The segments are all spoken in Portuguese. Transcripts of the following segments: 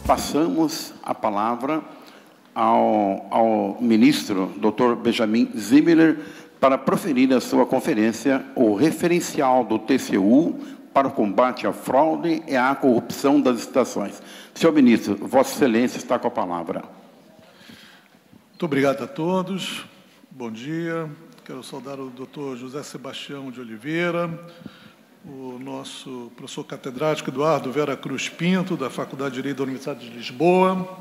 Passamos a palavra ao ministro, Dr. Benjamin Zimmerler, para proferir a sua conferência, o referencial do TCU para o combate à fraude e à corrupção das licitações. Senhor ministro, Vossa Excelência está com a palavra. Muito obrigado a todos. Bom dia. Quero saudar o Dr. José Sebastião de Oliveira, o nosso professor catedrático Eduardo Vera Cruz Pinto, da Faculdade de Direito da Universidade de Lisboa,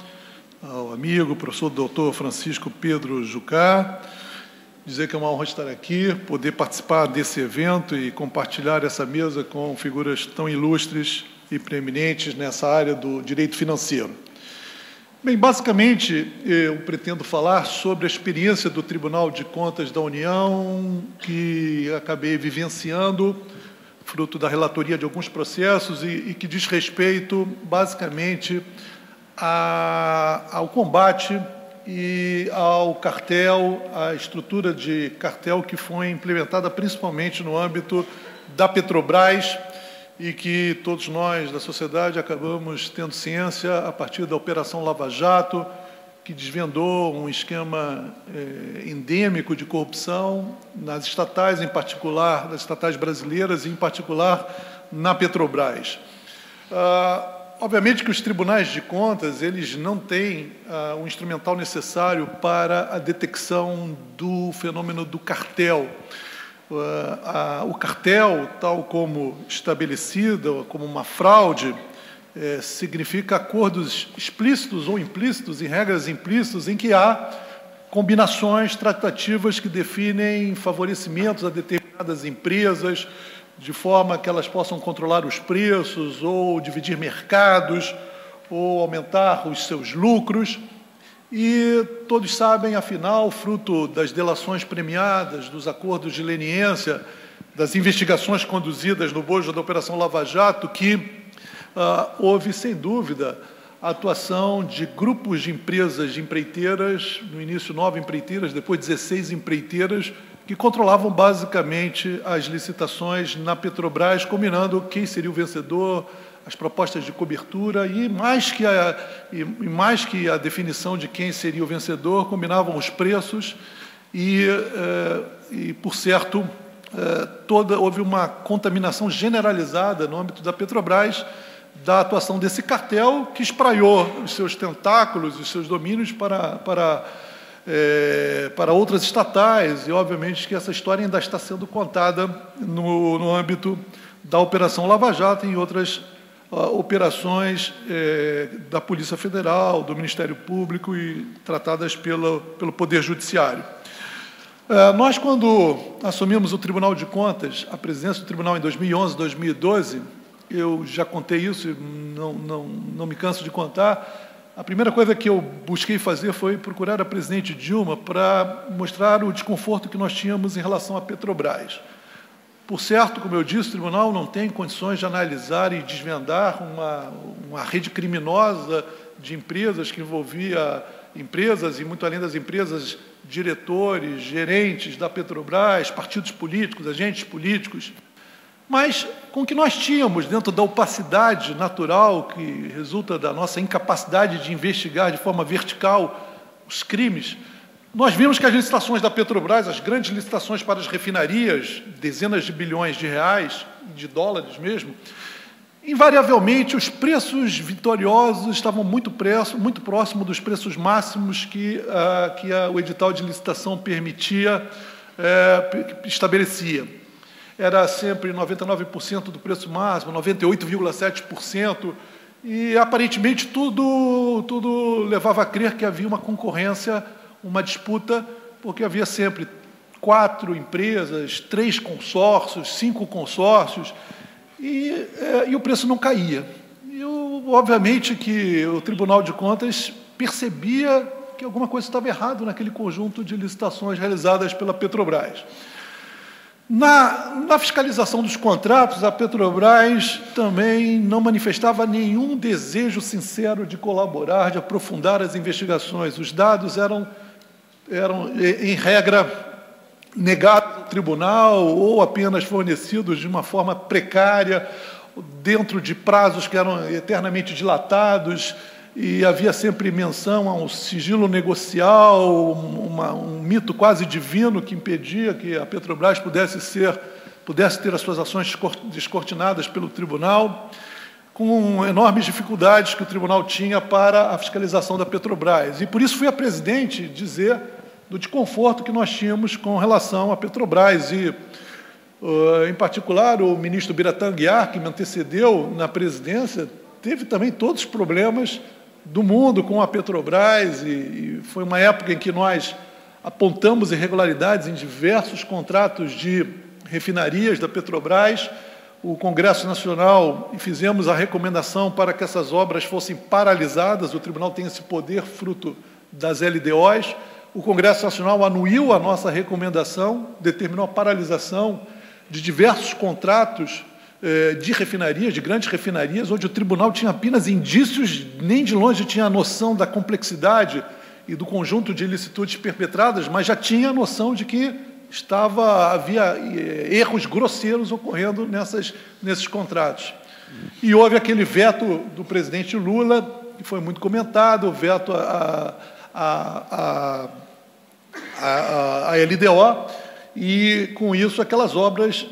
ao amigo, professor Dr. Francisco Pedro Jucá, dizer que é uma honra estar aqui, poder participar desse evento e compartilhar essa mesa com figuras tão ilustres e preeminentes nessa área do direito financeiro. Bem, basicamente, eu pretendo falar sobre a experiência do Tribunal de Contas da União, que acabei vivenciando, fruto da relatoria de alguns processos e que diz respeito, basicamente, ao combate e ao cartel, à estrutura de cartel que foi implementada principalmente no âmbito da Petrobras e que todos nós da sociedade acabamos tendo ciência a partir da Operação Lava Jato, que desvendou um esquema endêmico de corrupção nas estatais, em particular, nas estatais brasileiras, e em particular na Petrobras. Obviamente que os tribunais de contas, eles não têm o instrumental necessário para a detecção do fenômeno do cartel. O cartel, tal como estabelecido, como uma fraude, significa acordos explícitos ou implícitos, em regras implícitas, em que há combinações tratativas que definem favorecimentos a determinadas empresas, de forma que elas possam controlar os preços, ou dividir mercados, ou aumentar os seus lucros. E todos sabem, afinal, fruto das delações premiadas, dos acordos de leniência, das investigações conduzidas no bojo da Operação Lava Jato, que houve, sem dúvida, a atuação de grupos de empresas de empreiteiras, no início 9 empreiteiras, depois 16 empreiteiras, que controlavam basicamente as licitações na Petrobras, combinando quem seria o vencedor, as propostas de cobertura e mais que a definição de quem seria o vencedor, combinavam os preços e por certo, houve uma contaminação generalizada no âmbito da Petrobras da atuação desse cartel, que espraiou os seus tentáculos, os seus domínios para outras estatais, e, obviamente, que essa história ainda está sendo contada no âmbito da Operação Lava Jato e em outras operações da Polícia Federal, do Ministério Público e tratadas pelo Poder Judiciário. Nós, quando assumimos o Tribunal de Contas, a presidência do Tribunal em 2011, 2012, eu já contei isso, não me canso de contar. A primeira coisa que eu busquei fazer foi procurar a presidente Dilma para mostrar o desconforto que nós tínhamos em relação à Petrobras. Por certo, como eu disse, o tribunal não tem condições de analisar e desvendar uma rede criminosa de empresas que envolvia empresas, e muito além das empresas, diretores, gerentes da Petrobras, partidos políticos, agentes políticos. Mas, com o que nós tínhamos dentro da opacidade natural que resulta da nossa incapacidade de investigar de forma vertical os crimes, nós vimos que as licitações da Petrobras, as grandes licitações para as refinarias, dezenas de bilhões de reais, de dólares mesmo, invariavelmente os preços vitoriosos estavam muito próximo dos preços máximos que o edital de licitação estabelecia. Era sempre 99% do preço máximo, 98,7%, e aparentemente tudo levava a crer que havia uma concorrência, uma disputa, porque havia sempre 4 empresas, 3 consórcios, 5 consórcios, e o preço não caía. E, obviamente, que o Tribunal de Contas percebia que alguma coisa estava errada naquele conjunto de licitações realizadas pela Petrobras. Na fiscalização dos contratos, a Petrobras também não manifestava nenhum desejo sincero de colaborar, de aprofundar as investigações. Os dados eram em regra, negados ao tribunal ou apenas fornecidos de uma forma precária, dentro de prazos que eram eternamente dilatados, e havia sempre menção a um sigilo negocial, um mito quase divino que impedia que a Petrobras pudesse ter as suas ações descortinadas pelo tribunal, com enormes dificuldades que o tribunal tinha para a fiscalização da Petrobras. E por isso fui a presidente dizer do desconforto que nós tínhamos com relação à Petrobras. E, em particular, o ministro Biratã Aguiar, que me antecedeu na presidência, teve também todos os problemas do mundo com a Petrobras, e foi uma época em que nós apontamos irregularidades em diversos contratos de refinarias da Petrobras. O Congresso Nacional, e fizemos a recomendação para que essas obras fossem paralisadas. O tribunal tem esse poder, fruto das LDOs. O Congresso Nacional anuiu a nossa recomendação, determinou a paralisação de diversos contratos de refinarias, de grandes refinarias, onde o tribunal tinha apenas indícios, nem de longe tinha a noção da complexidade e do conjunto de ilicitudes perpetradas, mas já tinha a noção de que havia erros grosseiros ocorrendo nesses contratos. E houve aquele veto do presidente Lula, que foi muito comentado, o veto à LDO, e, com isso, aquelas obras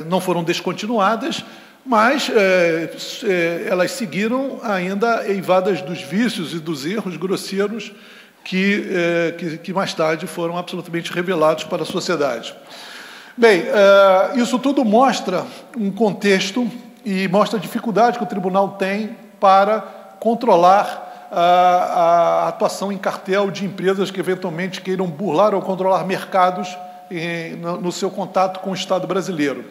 não foram descontinuadas, mas elas seguiram ainda eivadas dos vícios e dos erros grosseiros que mais tarde foram absolutamente revelados para a sociedade. Bem, isso tudo mostra um contexto e mostra a dificuldade que o tribunal tem para controlar a atuação em cartel de empresas que eventualmente queiram burlar ou controlar mercados no seu contato com o Estado brasileiro.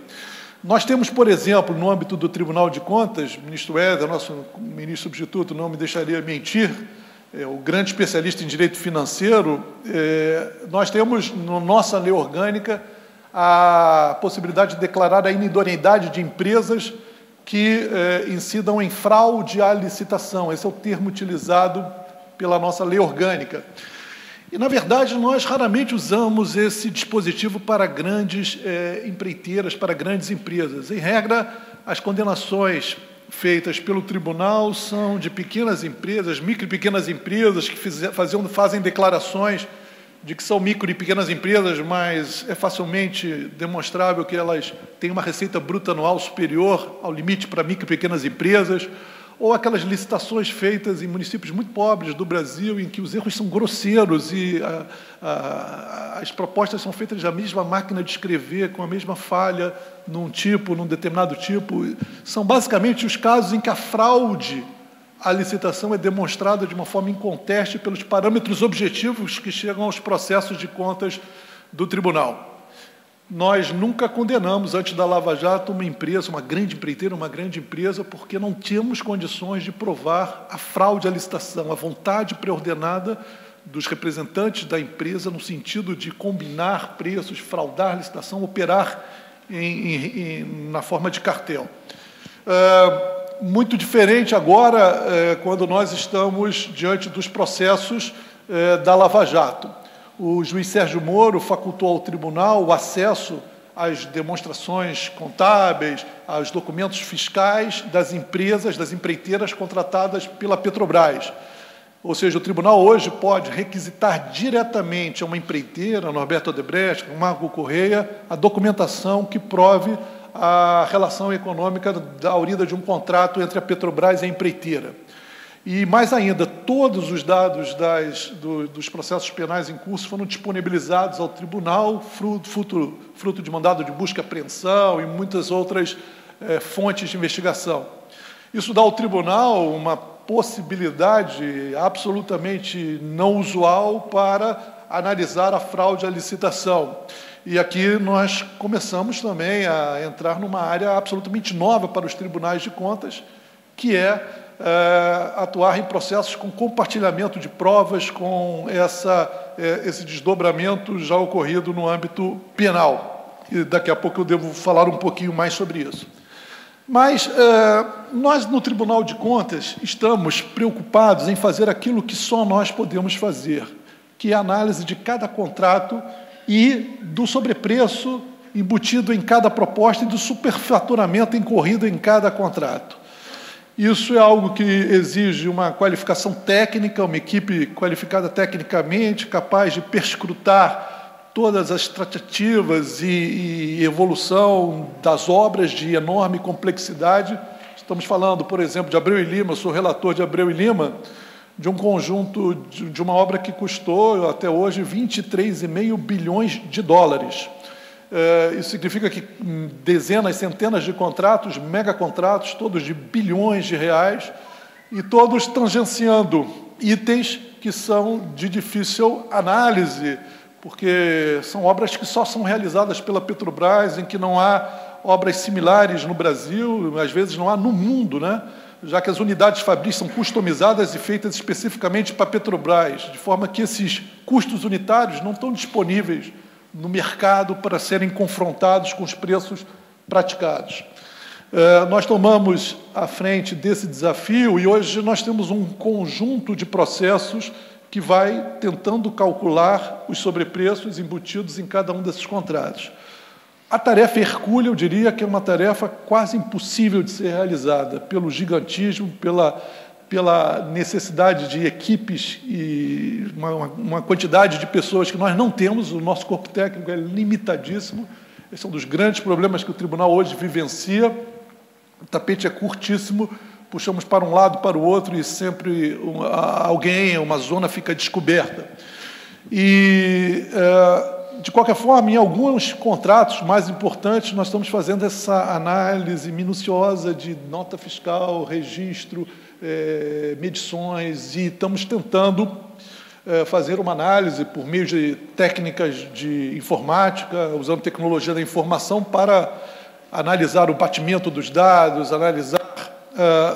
Nós temos, por exemplo, no âmbito do Tribunal de Contas, o ministro Éder, nosso ministro substituto, não me deixaria mentir, o grande especialista em direito financeiro, nós temos, na nossa lei orgânica, a possibilidade de declarar a inidoneidade de empresas que incidam em fraude à licitação. Esse é o termo utilizado pela nossa lei orgânica. E, na verdade, nós raramente usamos esse dispositivo para grandes empreiteiras, para grandes empresas. Em regra, as condenações feitas pelo tribunal são de pequenas empresas, micro e pequenas empresas, que fazem declarações de que são micro e pequenas empresas, mas é facilmente demonstrável que elas têm uma receita bruta anual superior ao limite para micro e pequenas empresas, ou aquelas licitações feitas em municípios muito pobres do Brasil, em que os erros são grosseiros e as propostas são feitas da mesma máquina de escrever, com a mesma falha num determinado tipo. São basicamente os casos em que a fraude à licitação é demonstrada de uma forma inconteste pelos parâmetros objetivos que chegam aos processos de contas do tribunal. Nós nunca condenamos, antes da Lava Jato, uma empresa, uma grande empreiteira, uma grande empresa, porque não tínhamos condições de provar a fraude à licitação, a vontade preordenada dos representantes da empresa no sentido de combinar preços, fraudar a licitação, operar na forma de cartel. Muito diferente agora, quando nós estamos diante dos processos da Lava Jato. O juiz Sérgio Moro facultou ao tribunal o acesso às demonstrações contábeis, aos documentos fiscais das empresas, das empreiteiras contratadas pela Petrobras. Ou seja, o tribunal hoje pode requisitar diretamente a uma empreiteira, a Norberto Odebrecht, a Marco Correia, a documentação que prove a relação econômica da aurida de um contrato entre a Petrobras e a empreiteira. E, mais ainda, todos os dados dos processos penais em curso foram disponibilizados ao tribunal, fruto de mandado de busca e apreensão e muitas outras fontes de investigação. Isso dá ao tribunal uma possibilidade absolutamente não usual para analisar a fraude à licitação. E aqui nós começamos também a entrar numa área absolutamente nova para os tribunais de contas, que é atuar em processos com compartilhamento de provas, com esse desdobramento já ocorrido no âmbito penal. E daqui a pouco eu devo falar um pouquinho mais sobre isso. Mas nós, no Tribunal de Contas, estamos preocupados em fazer aquilo que só nós podemos fazer, que é a análise de cada contrato e do sobrepreço embutido em cada proposta e do superfaturamento incorrido em cada contrato. Isso é algo que exige uma qualificação técnica, uma equipe qualificada tecnicamente, capaz de perscrutar todas as tratativas e evolução das obras de enorme complexidade. Estamos falando, por exemplo, de Abreu e Lima, eu sou relator de Abreu e Lima, de um conjunto, de uma obra que custou, até hoje, 23,5 bilhões de dólares. Isso significa que dezenas, centenas de contratos, megacontratos, todos de bilhões de reais, e todos tangenciando itens que são de difícil análise, porque são obras que só são realizadas pela Petrobras, em que não há obras similares no Brasil, às vezes não há no mundo, né? Já que as unidades fabris são customizadas e feitas especificamente para a Petrobras, de forma que esses custos unitários não estão disponíveis no mercado para serem confrontados com os preços praticados. Nós tomamos à frente desse desafio e hoje nós temos um conjunto de processos que vai tentando calcular os sobrepreços embutidos em cada um desses contratos. A tarefa hercúlea, eu diria que é uma tarefa quase impossível de ser realizada, pelo gigantismo, pela necessidade de equipes e uma quantidade de pessoas que nós não temos, o nosso corpo técnico é limitadíssimo. Esse é um dos grandes problemas que o tribunal hoje vivencia. O tapete é curtíssimo, puxamos para um lado, para o outro, e sempre uma zona fica descoberta. E, de qualquer forma, em alguns contratos mais importantes, nós estamos fazendo essa análise minuciosa de nota fiscal, registro, medições, e estamos tentando fazer uma análise por meio de técnicas de informática, usando tecnologia da informação para analisar o batimento dos dados, analisar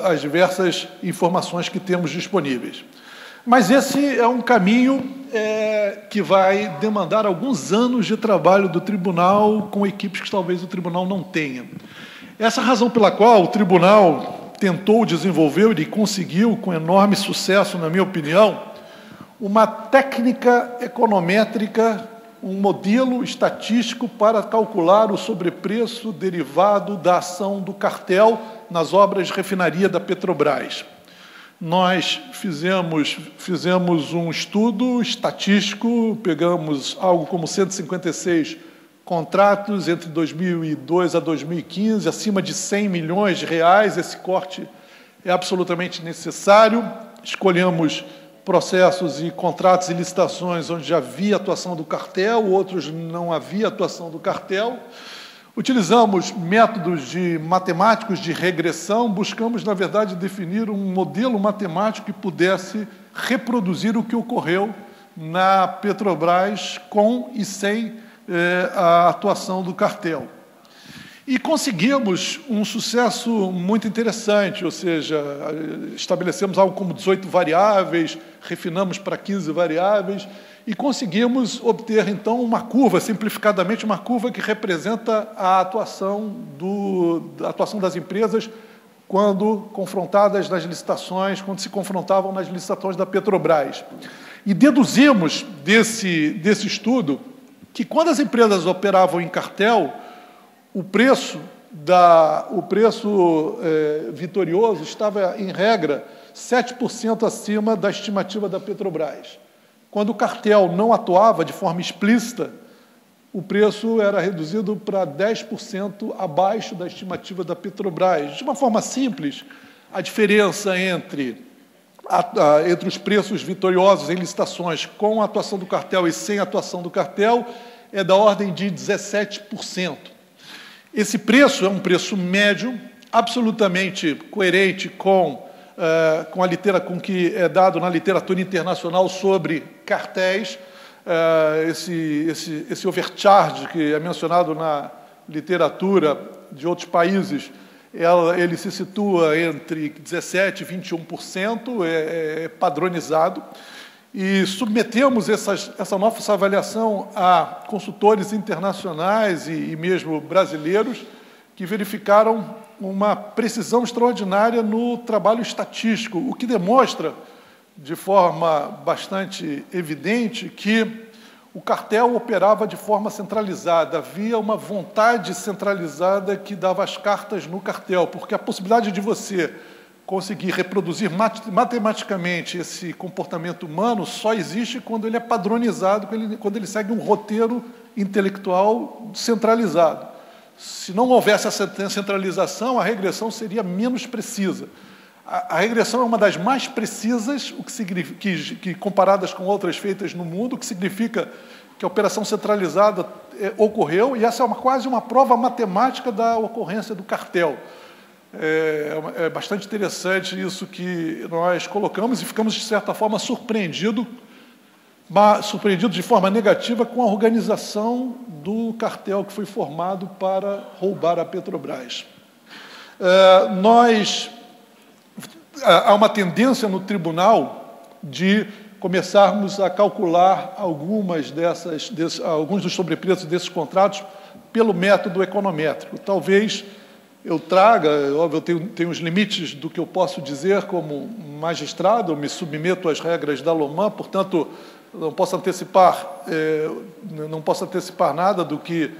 as diversas informações que temos disponíveis. Mas esse é um caminho que vai demandar alguns anos de trabalho do tribunal com equipes que talvez o tribunal não tenha. Essa é a razão pela qual o tribunal tentou desenvolver e conseguiu, com enorme sucesso, na minha opinião, uma técnica econométrica, um modelo estatístico para calcular o sobrepreço derivado da ação do cartel nas obras de refinaria da Petrobras. Nós fizemos um estudo estatístico, pegamos algo como 156 contratos entre 2002 a 2015, acima de 100 milhões de reais. Esse corte é absolutamente necessário. Escolhemos processos e contratos e licitações onde já havia atuação do cartel, outros não havia atuação do cartel. Utilizamos métodos matemáticos de regressão, buscamos, na verdade, definir um modelo matemático que pudesse reproduzir o que ocorreu na Petrobras com e sem a atuação do cartel. E conseguimos um sucesso muito interessante, ou seja, estabelecemos algo como 18 variáveis, refinamos para 15 variáveis, e conseguimos obter, então, uma curva, simplificadamente, uma curva que representa a atuação das empresas quando confrontadas nas licitações, quando se confrontavam nas licitações da Petrobras. E deduzimos desse estudo que, quando as empresas operavam em cartel, o preço vitorioso estava, em regra, 7% acima da estimativa da Petrobras. Quando o cartel não atuava de forma explícita, o preço era reduzido para 10% abaixo da estimativa da Petrobras. De uma forma simples, a diferença entre os preços vitoriosos em licitações com a atuação do cartel e sem a atuação do cartel é da ordem de 17%. Esse preço é um preço médio, absolutamente coerente com o que é dado na literatura internacional sobre cartéis. Esse overcharge que é mencionado na literatura de outros países ele se situa entre 17% e 21%, é padronizado, e submetemos essa nossa avaliação a consultores internacionais e mesmo brasileiros que verificaram uma precisão extraordinária no trabalho estatístico, o que demonstra, de forma bastante evidente, que o cartel operava de forma centralizada, havia uma vontade centralizada que dava as cartas no cartel, porque a possibilidade de você conseguir reproduzir matematicamente esse comportamento humano só existe quando ele é padronizado, quando ele segue um roteiro intelectual centralizado. Se não houvesse essa centralização, a regressão seria menos precisa. A regressão é uma das mais precisas, o que significa, que comparadas com outras feitas no mundo, o que significa que a operação centralizada ocorreu, e essa é quase uma prova matemática da ocorrência do cartel. É bastante interessante isso que nós colocamos e ficamos, de certa forma, surpreendidos de forma negativa com a organização do cartel que foi formado para roubar a Petrobras. Há uma tendência no tribunal de começarmos a calcular alguns dos sobrepreços desses contratos pelo método econométrico. Talvez eu traga, óbvio, eu tenho os limites do que eu posso dizer como magistrado, eu me submeto às regras da LOMAN, portanto, não posso antecipar nada do que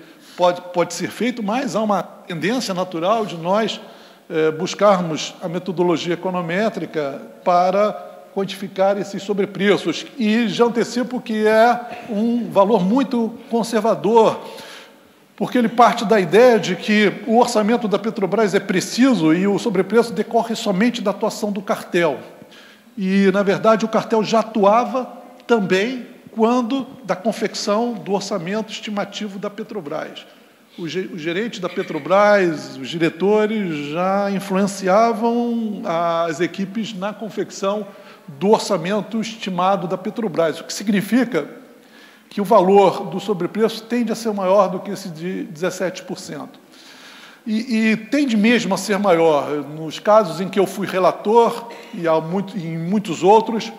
pode ser feito, mas há uma tendência natural de nós buscarmos a metodologia econométrica para quantificar esses sobrepreços. E já antecipo que é um valor muito conservador, porque ele parte da ideia de que o orçamento da Petrobras é preciso e o sobrepreço decorre somente da atuação do cartel. E, na verdade, o cartel já atuava também quando da confecção do orçamento estimativo da Petrobras. O gerente da Petrobras, os diretores já influenciavam as equipes na confecção do orçamento estimado da Petrobras, o que significa que o valor do sobrepreço tende a ser maior do que esse de 17%. E tende mesmo a ser maior. Nos casos em que eu fui relator, e em muitos outros,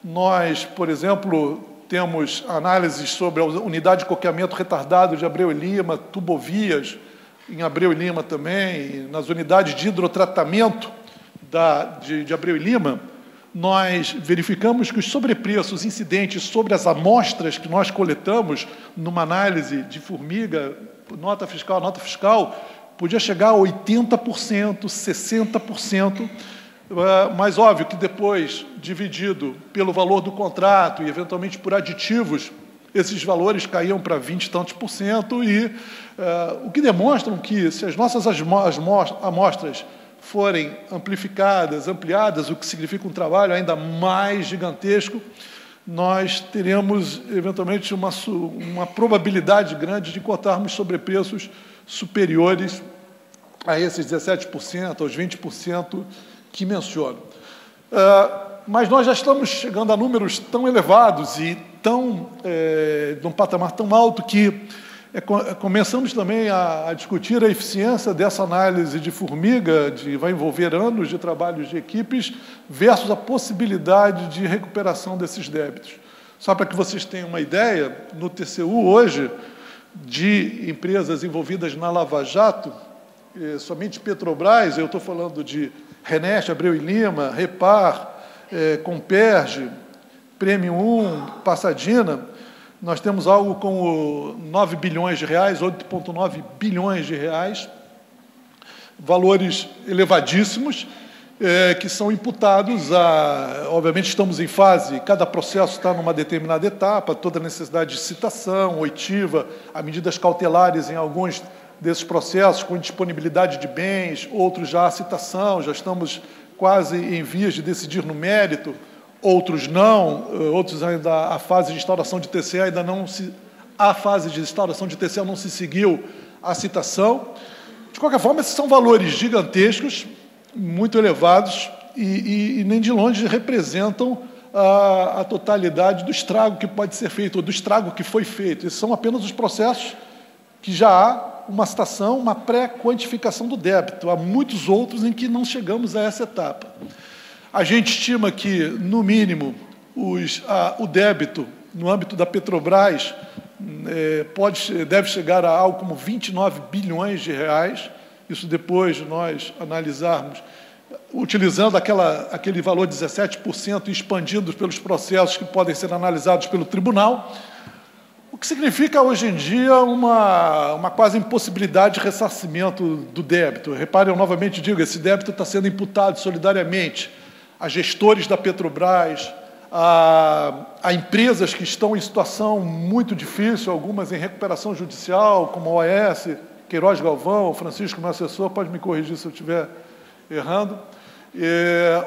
nós, por exemplo, temos análises sobre a unidade de coqueamento retardado de Abreu e Lima, Tubovias, em Abreu e Lima também, nas unidades de hidrotratamento de Abreu e Lima, nós verificamos que os sobrepreços incidentes sobre as amostras que nós coletamos numa análise de formiga, nota fiscal, podia chegar a 80%, 60%, mas óbvio que depois, dividido pelo valor do contrato e, eventualmente, por aditivos, esses valores caíam para 20 e tantos por cento, e o que demonstram que, se as nossas amostras forem ampliadas, o que significa um trabalho ainda mais gigantesco, nós teremos, eventualmente, uma probabilidade grande de encontrarmos sobrepreços superiores a esses 17%, aos 20% que menciono. Mas nós já estamos chegando a números tão elevados e de um patamar tão alto que começamos também a discutir a eficiência dessa análise de formiga, vai envolver anos de trabalhos de equipes, versus a possibilidade de recuperação desses débitos. Só para que vocês tenham uma ideia, no TCU hoje, de empresas envolvidas na Lava Jato, somente Petrobras, eu estou falando de Reneste, Abreu e Lima, Repar, Comperge, Premium 1, Passadina, nós temos algo como 9 bilhões de reais, 8,9 bilhões de reais, valores elevadíssimos, que são imputados obviamente estamos em fase, cada processo está numa determinada etapa, toda a necessidade de citação, oitiva, há medidas cautelares em alguns desses processos, com disponibilidade de bens, outros já há citação, já estamos quase em vias de decidir no mérito, outros não, outros ainda a fase de instauração de TCE ainda não se... A fase de instauração de TCE não se seguiu a citação. De qualquer forma, esses são valores gigantescos, muito elevados, e nem de longe representam a totalidade do estrago que pode ser feito, ou do estrago que foi feito. Esses são apenas os processos que já há uma citação, uma pré-quantificação do débito. Há muitos outros em que não chegamos a essa etapa. A gente estima que, no mínimo, o débito, no âmbito da Petrobras, deve chegar a algo como 29 bilhões de reais. Isso depois de nós analisarmos, utilizando aquele valor de 17% e expandindo pelos processos que podem ser analisados pelo tribunal, o que significa, hoje em dia, uma quase impossibilidade de ressarcimento do débito. Reparem, eu novamente digo, esse débito está sendo imputado solidariamente a gestores da Petrobras, a empresas que estão em situação muito difícil, algumas em recuperação judicial, como a OAS, Queiroz Galvão, Francisco, meu assessor, pode me corrigir se eu estiver errando.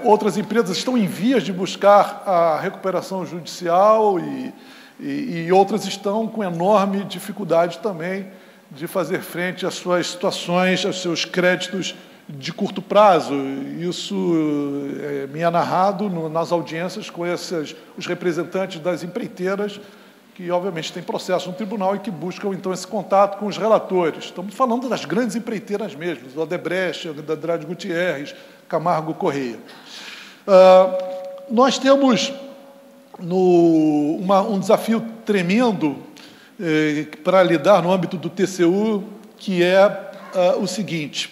Outras empresas estão em vias de buscar a recuperação judicial e outras estão com enorme dificuldade também de fazer frente às suas situações, aos seus créditos de curto prazo. Isso me é narrado nas audiências com os representantes das empreiteiras, que, obviamente, têm processo no tribunal e que buscam, então, esse contato com os relatores. Estamos falando das grandes empreiteiras mesmo, do Odebrecht, da Andrade Gutierrez, Camargo Correia. Nós temos um desafio tremendo para lidar no âmbito do TCU, que é o seguinte.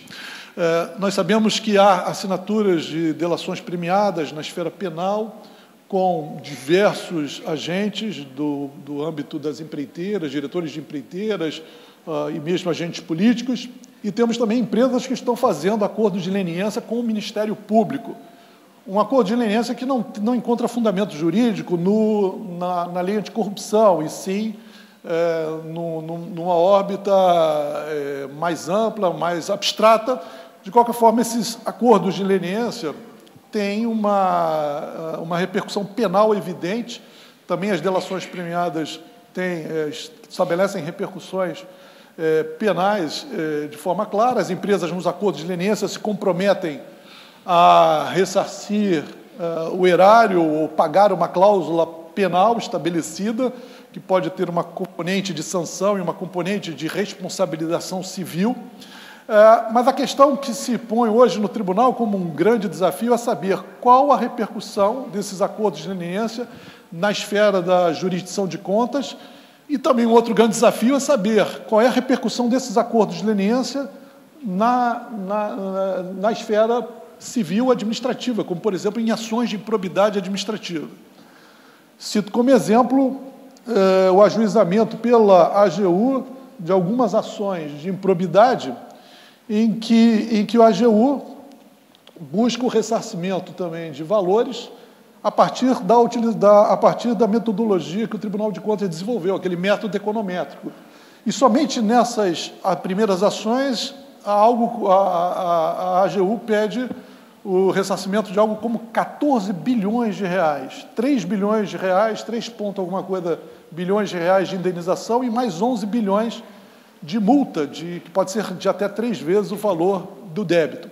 Nós sabemos que há assinaturas de delações premiadas na esfera penal, com diversos agentes do âmbito das empreiteiras, diretores de empreiteiras e mesmo agentes políticos, e temos também empresas que estão fazendo acordos de leniência com o Ministério Público. Um acordo de leniência que não encontra fundamento jurídico na lei anticorrupção, e sim numa órbita mais ampla, mais abstrata. De qualquer forma, esses acordos de leniência tem uma repercussão penal evidente. Também as delações premiadas estabelecem repercussões penais de forma clara. As empresas, nos acordos de leniência, se comprometem a ressarcir o erário ou pagar uma cláusula penal estabelecida, que pode ter uma componente de sanção e uma componente de responsabilização civil. Mas a questão que se põe hoje no tribunal como um grande desafio é saber qual a repercussão desses acordos de leniência na esfera da jurisdição de contas, e também um outro grande desafio é saber qual é a repercussão desses acordos de leniência na esfera civil administrativa, como, por exemplo, em ações de improbidade administrativa. Cito como exemplo o ajuizamento pela AGU de algumas ações de improbidade em que o AGU busca o ressarcimento também de valores a partir da metodologia que o Tribunal de Contas desenvolveu, aquele método econométrico. E somente nessas primeiras ações, a AGU pede o ressarcimento de algo como 14 bilhões de reais, 3 bilhões de reais, 3 ponto alguma coisa bilhões de reais de indenização e mais 11 bilhões de multa, que pode ser de até 3 vezes o valor do débito.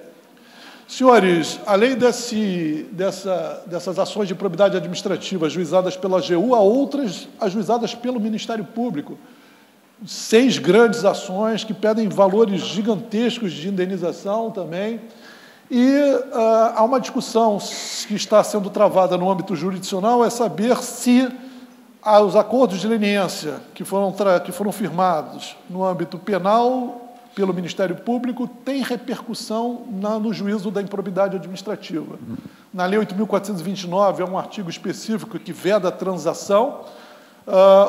Senhores, além dessas ações de improbidade administrativa ajuizadas pela AGU, há outras ajuizadas pelo Ministério Público. 6 grandes ações que pedem valores gigantescos de indenização também. E há uma discussão que está sendo travada no âmbito jurisdicional, é saber se os acordos de leniência que foram firmados no âmbito penal pelo Ministério Público têm repercussão no juízo da improbidade administrativa. Na Lei 8.429, há um artigo específico que veda a transação.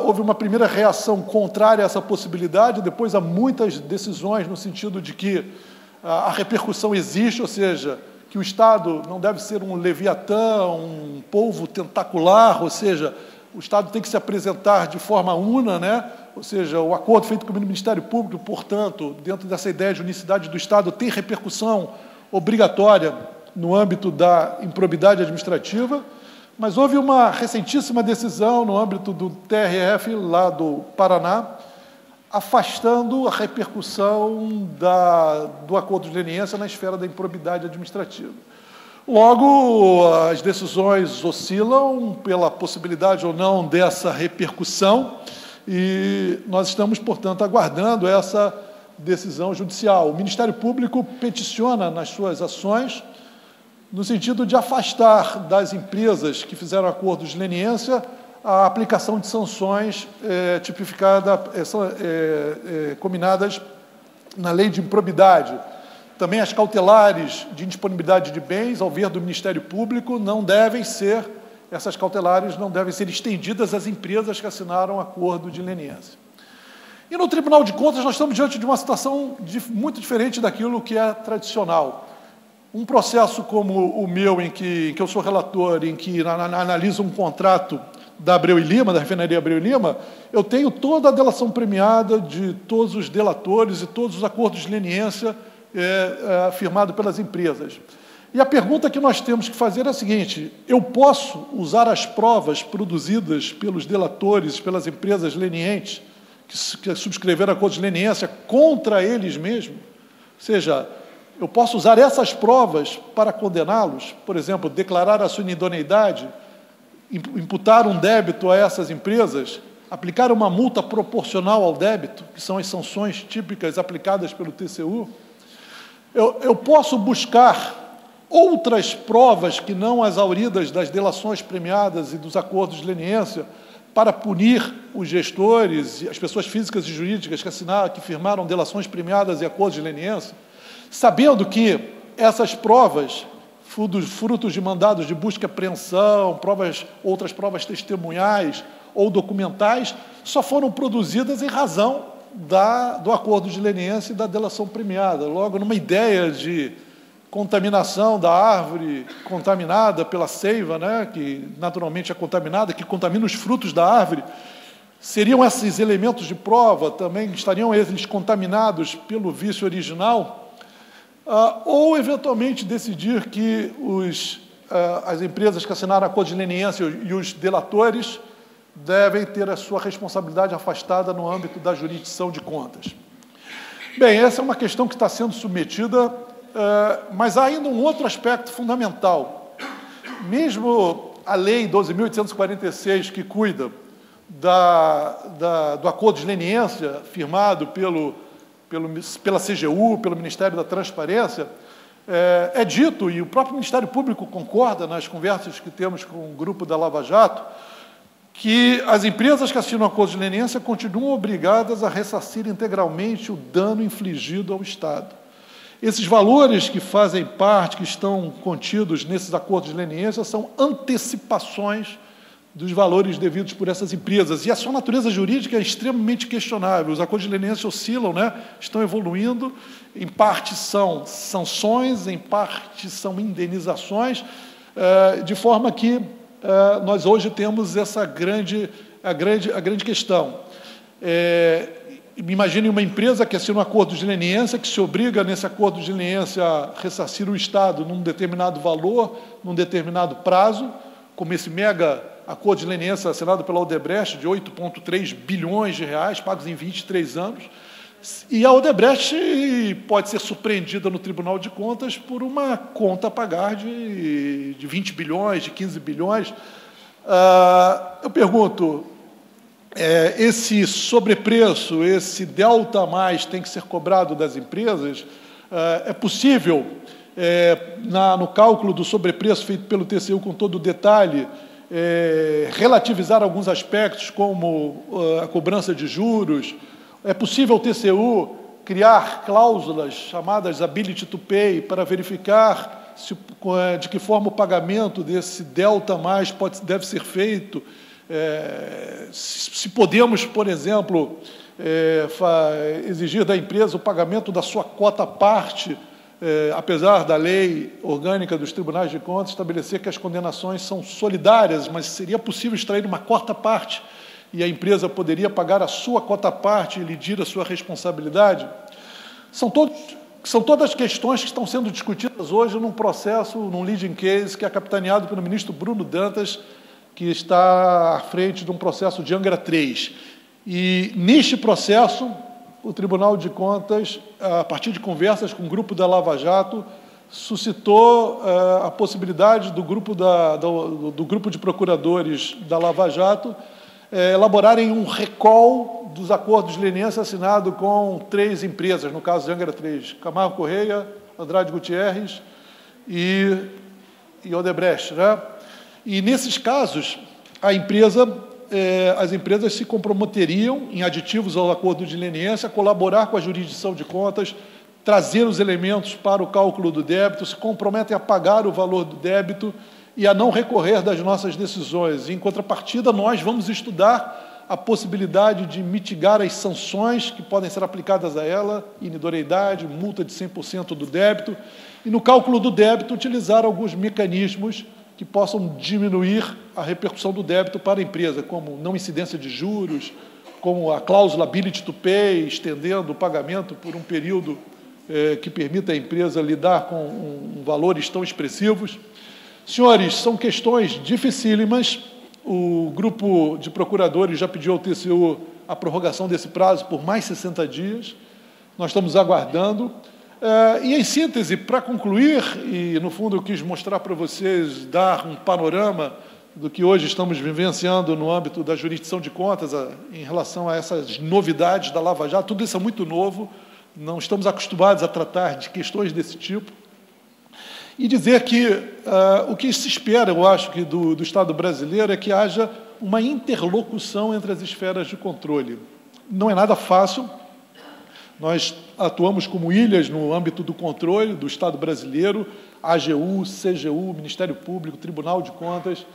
Houve uma primeira reação contrária a essa possibilidade, depois há muitas decisões no sentido de que a repercussão existe, ou seja, que o Estado não deve ser um leviatã, um polvo tentacular, ou seja, o Estado tem que se apresentar de forma una, né? Ou seja, o acordo feito com o Ministério Público, portanto, dentro dessa ideia de unicidade do Estado, tem repercussão obrigatória no âmbito da improbidade administrativa, mas houve uma recentíssima decisão no âmbito do TRF, lá do Paraná, afastando a repercussão do acordo de leniência na esfera da improbidade administrativa. Logo, as decisões oscilam pela possibilidade ou não dessa repercussão e nós estamos, portanto, aguardando essa decisão judicial. O Ministério Público peticiona nas suas ações no sentido de afastar das empresas que fizeram acordos de leniência a aplicação de sanções combinadas na lei de improbidade. Também as cautelares de indisponibilidade de bens, ao ver do Ministério Público, essas cautelares não devem ser estendidas às empresas que assinaram acordo de leniência. E no Tribunal de Contas nós estamos diante de uma situação muito diferente daquilo que é tradicional. Um processo como o meu, em que eu sou relator, em que analiso um contrato da Abreu e Lima, da refinaria Abreu e Lima, eu tenho toda a delação premiada de todos os delatores e todos os acordos de leniência firmados pelas empresas. E a pergunta que nós temos que fazer é a seguinte: eu posso usar as provas produzidas pelos delatores, pelas empresas lenientes, que subscreveram acordos de leniência contra eles mesmos? Ou seja, eu posso usar essas provas para condená-los? Por exemplo, declarar a sua inidoneidade, imputar um débito a essas empresas, aplicar uma multa proporcional ao débito, que são as sanções típicas aplicadas pelo TCU. Eu posso buscar outras provas que não as hauridas das delações premiadas e dos acordos de leniência para punir os gestores e as pessoas físicas e jurídicas que firmaram delações premiadas e acordos de leniência, sabendo que essas provas, frutos de mandados de busca e apreensão, outras provas testemunhais ou documentais, só foram produzidas em razão do acordo de leniência e da delação premiada. Logo, numa ideia de contaminação da árvore contaminada pela seiva, né, que naturalmente é contaminada, que contamina os frutos da árvore, seriam esses elementos de prova, também estariam eles contaminados pelo vício original, ou eventualmente decidir que as empresas que assinaram acordo de leniência e os delatores devem ter a sua responsabilidade afastada no âmbito da jurisdição de contas. Bem, essa é uma questão que está sendo submetida, mas há ainda um outro aspecto fundamental. Mesmo a Lei 12.846, que cuida do acordo de leniência firmado pela CGU, pelo Ministério da Transparência, é dito, e o próprio Ministério Público concorda nas conversas que temos com o grupo da Lava Jato, que as empresas que assinam acordo de leniência continuam obrigadas a ressarcir integralmente o dano infligido ao Estado. Esses valores que fazem parte, que estão contidos nesses acordos de leniência, são antecipações dos valores devidos por essas empresas. E a sua natureza jurídica é extremamente questionável. Os acordos de leniência oscilam, né? Estão evoluindo, em parte são sanções, em parte são indenizações, de forma que nós hoje temos a grande questão. Imagine uma empresa que assina um acordo de leniência, que se obriga, nesse acordo de leniência, a ressarcir o Estado num determinado valor, num determinado prazo, como esse mega acordo de leniência assinado pela Odebrecht, de 8,3 bilhões de reais, pagos em 23 anos, e a Odebrecht pode ser surpreendida no Tribunal de Contas por uma conta a pagar de 20 bilhões, de 15 bilhões. Eu pergunto, esse sobrepreço, esse delta a mais tem que ser cobrado das empresas? É possível, no cálculo do sobrepreço feito pelo TCU com todo o detalhe, relativizar alguns aspectos, como a cobrança de juros? É possível o TCU criar cláusulas chamadas ability to pay para verificar de que forma o pagamento desse delta a mais deve ser feito? Se podemos, por exemplo, exigir da empresa o pagamento da sua cota parte, apesar da lei orgânica dos tribunais de contas estabelecer que as condenações são solidárias, mas seria possível extrair uma quarta parte e a empresa poderia pagar a sua cota parte e lidir a sua responsabilidade? São todas questões que estão sendo discutidas hoje num processo, num leading case, que é capitaneado pelo ministro Bruno Dantas, que está à frente de um processo de Angra 3. E, neste processo, o Tribunal de Contas, a partir de conversas com o grupo da Lava Jato, suscitou a possibilidade do grupo de procuradores da Lava Jato elaborarem um recall dos acordos lenienses assinados com 3 empresas, no caso de Angra 3, Camargo Correia, Andrade Gutierrez e Odebrecht, né? E, nesses casos, as empresas se comprometeriam, em aditivos ao acordo de leniência, a colaborar com a jurisdição de contas, trazer os elementos para o cálculo do débito, se comprometem a pagar o valor do débito e a não recorrer das nossas decisões. Em contrapartida, nós vamos estudar a possibilidade de mitigar as sanções que podem ser aplicadas a ela, inidoreidade, multa de 100% do débito, e no cálculo do débito utilizar alguns mecanismos que possam diminuir a repercussão do débito para a empresa, como não incidência de juros, como a cláusula ability to pay, estendendo o pagamento por um período que permita à empresa lidar com valores tão expressivos. Senhores, são questões dificílimas. O grupo de procuradores já pediu ao TCU a prorrogação desse prazo por mais 60 dias. Nós estamos aguardando. E, em síntese, para concluir, e, no fundo, eu quis mostrar para vocês, dar um panorama do que hoje estamos vivenciando no âmbito da jurisdição de contas em relação a essas novidades da Lava Jato. Tudo isso é muito novo, não estamos acostumados a tratar de questões desse tipo. E dizer que o que se espera, eu acho, que do Estado brasileiro é que haja uma interlocução entre as esferas de controle. Não é nada fácil. Nós atuamos como ilhas no âmbito do controle do Estado brasileiro, AGU, CGU, Ministério Público, Tribunal de Contas,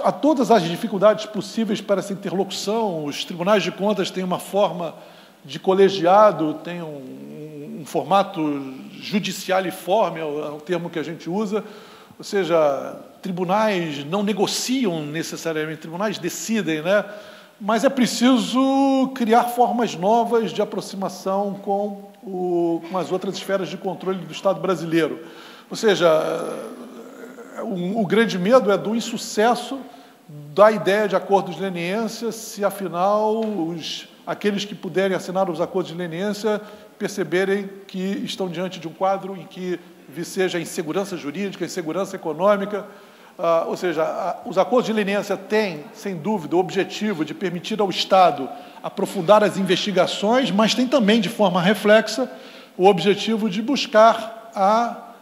a todas as dificuldades possíveis para essa interlocução. Os tribunais de contas têm uma forma de colegiado, têm um formato judicialiforme, é o termo que a gente usa, ou seja, tribunais não negociam necessariamente, tribunais decidem, né? Mas é preciso criar formas novas de aproximação com as outras esferas de controle do Estado brasileiro. Ou seja, o grande medo é do insucesso da ideia de acordos de leniência, se, afinal, aqueles que puderem assinar os acordos de leniência perceberem que estão diante de um quadro em que seja insegurança jurídica, insegurança econômica. Ou seja, os acordos de leniência têm, sem dúvida, o objetivo de permitir ao Estado aprofundar as investigações, mas tem também, de forma reflexa, o objetivo de buscar a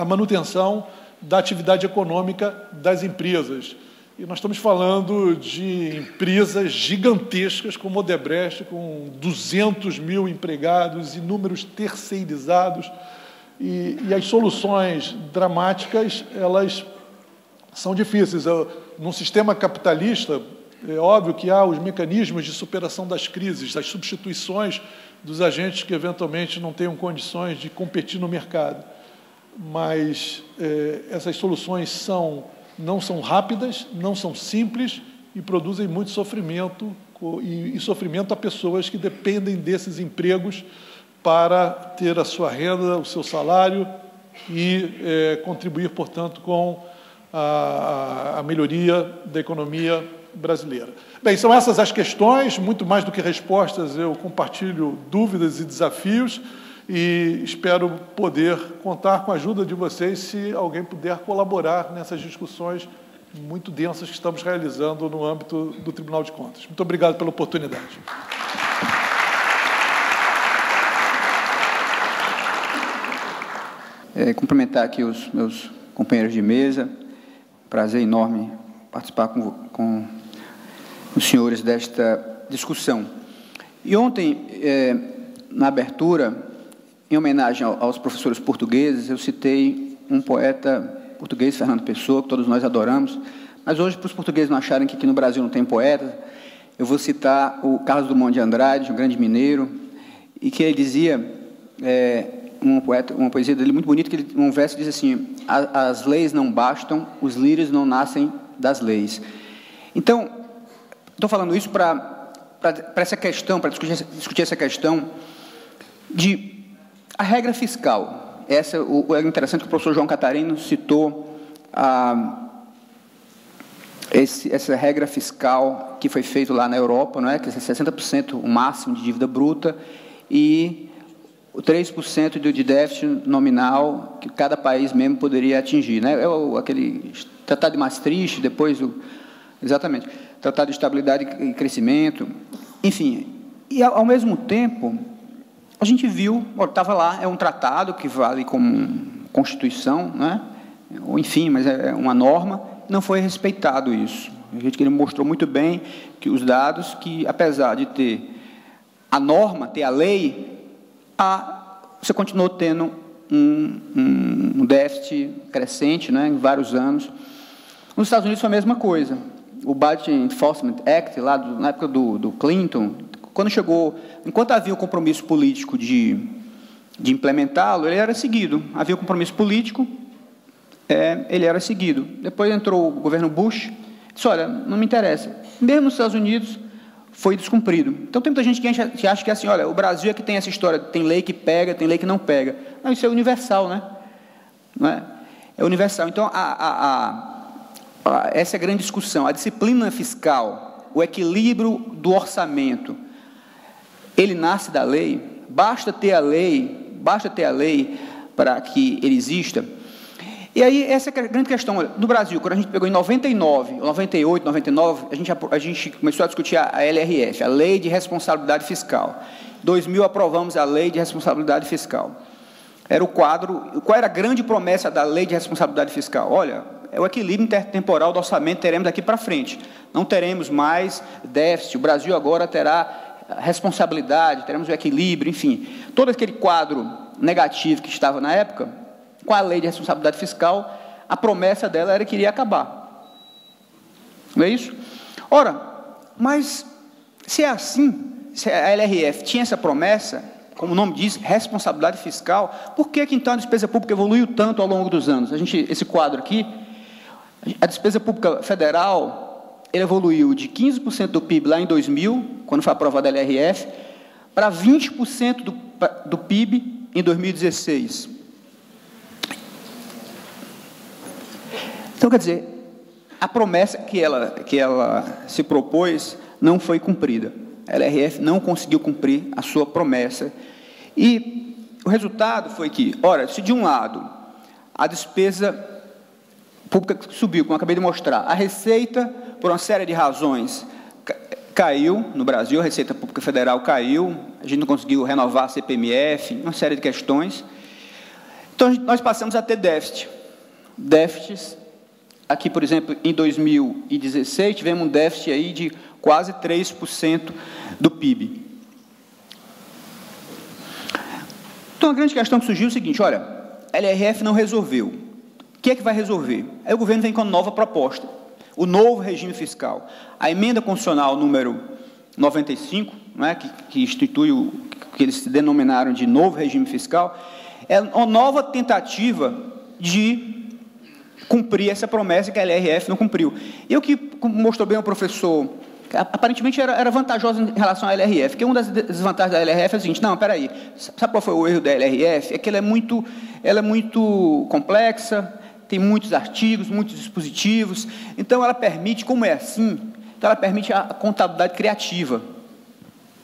manutenção da atividade econômica das empresas. E nós estamos falando de empresas gigantescas como a Odebrecht, com 200 mil empregados, inúmeros terceirizados, e as soluções dramáticas, elas são difíceis. Num sistema capitalista, é óbvio que há os mecanismos de superação das crises, das substituições dos agentes que, eventualmente, não tenham condições de competir no mercado. Mas essas soluções não são rápidas, não são simples e produzem muito sofrimento, e sofrimento a pessoas que dependem desses empregos para ter a sua renda, o seu salário e contribuir, portanto, com a melhoria da economia brasileira. Bem, são essas as questões, muito mais do que respostas, eu compartilho dúvidas e desafios e espero poder contar com a ajuda de vocês se alguém puder colaborar nessas discussões muito densas que estamos realizando no âmbito do Tribunal de Contas. Muito obrigado pela oportunidade. Cumprimentar aqui os meus companheiros de mesa. Prazer enorme participar com os senhores desta discussão. E ontem, na abertura, em homenagem aos professores portugueses, eu citei um poeta português, Fernando Pessoa, que todos nós adoramos, mas hoje, para os portugueses não acharem que aqui no Brasil não tem poeta, eu vou citar o Carlos Drummond de Andrade, um grande mineiro, e que ele dizia... uma poesia dele muito bonita, que um verso diz assim: as leis não bastam, os lírios não nascem das leis. Então, estou falando isso para essa questão, para discutir essa questão de a regra fiscal. É interessante que o professor João Catarino citou essa regra fiscal que foi feita lá na Europa, não é? Que é 60% o máximo de dívida bruta, e o 3% de déficit nominal que cada país mesmo poderia atingir, né? Aquele Tratado de Maastricht, depois exatamente, Tratado de Estabilidade e Crescimento, enfim. E, ao mesmo tempo, a gente viu, estava lá, é um tratado que vale como Constituição, né? Ou, enfim, mas é uma norma, não foi respeitado isso. A gente mostrou muito bem que os dados, que apesar de ter a norma, ter a lei, você continuou tendo um déficit crescente, né, em vários anos. Nos Estados Unidos foi a mesma coisa. O Budget Enforcement Act, lá na época do Clinton, quando chegou, enquanto havia um compromisso político de implementá-lo, ele era seguido. Havia um compromisso político, ele era seguido. Depois entrou o governo Bush, disse, olha, não me interessa. Mesmo nos Estados Unidos, foi descumprido. Então, tem muita gente que acha que, assim, olha, o Brasil é que tem essa história, tem lei que pega, tem lei que não pega. Não, isso é universal, né? Não é? É universal. Então, essa é a grande discussão. A disciplina fiscal, o equilíbrio do orçamento, ele nasce da lei, basta ter a lei para que ele exista. E aí, essa é a grande questão. Olha, no Brasil, quando a gente pegou em 99, 98, 99, a gente começou a discutir a LRF, a Lei de Responsabilidade Fiscal. Em 2000, aprovamos a Lei de Responsabilidade Fiscal. Era o quadro. Qual era a grande promessa da Lei de Responsabilidade Fiscal? Olha, é o equilíbrio intertemporal do orçamento que teremos daqui para frente. Não teremos mais déficit. O Brasil agora terá responsabilidade, teremos o equilíbrio, enfim. Todo aquele quadro negativo que estava na época, com a Lei de Responsabilidade Fiscal, a promessa dela era que iria acabar. Não é isso? Ora, mas se é assim, se a LRF tinha essa promessa, como o nome diz, responsabilidade fiscal, por que então a despesa pública evoluiu tanto ao longo dos anos? Esse quadro aqui, a despesa pública federal, ele evoluiu de 15% do PIB lá em 2000, quando foi aprovada a LRF, para 20% do PIB em 2016. Então, quer dizer, a promessa que ela se propôs não foi cumprida. A LRF não conseguiu cumprir a sua promessa. E o resultado foi que, ora, se de um lado a despesa pública subiu, como eu acabei de mostrar, a receita, por uma série de razões, caiu no Brasil, a Receita Pública Federal caiu, a gente não conseguiu renovar a CPMF, uma série de questões. Então, nós passamos a ter déficits. Aqui, por exemplo, em 2016, tivemos um déficit aí de quase 3% do PIB. Então, a grande questão que surgiu é o seguinte, olha, a LRF não resolveu. O que é que vai resolver? Aí o governo vem com uma nova proposta, o novo regime fiscal. A emenda constitucional número 95, né, que institui o que eles denominaram de novo regime fiscal, é uma nova tentativa de cumprir essa promessa que a LRF não cumpriu. E o que mostrou bem o professor, aparentemente era vantajoso em relação à LRF, porque uma das desvantagens da LRF é o seguinte, não, espera aí, sabe qual foi o erro da LRF? É que ela é muito complexa, tem muitos artigos, muitos dispositivos, então ela permite, como é assim, então ela permite a contabilidade criativa,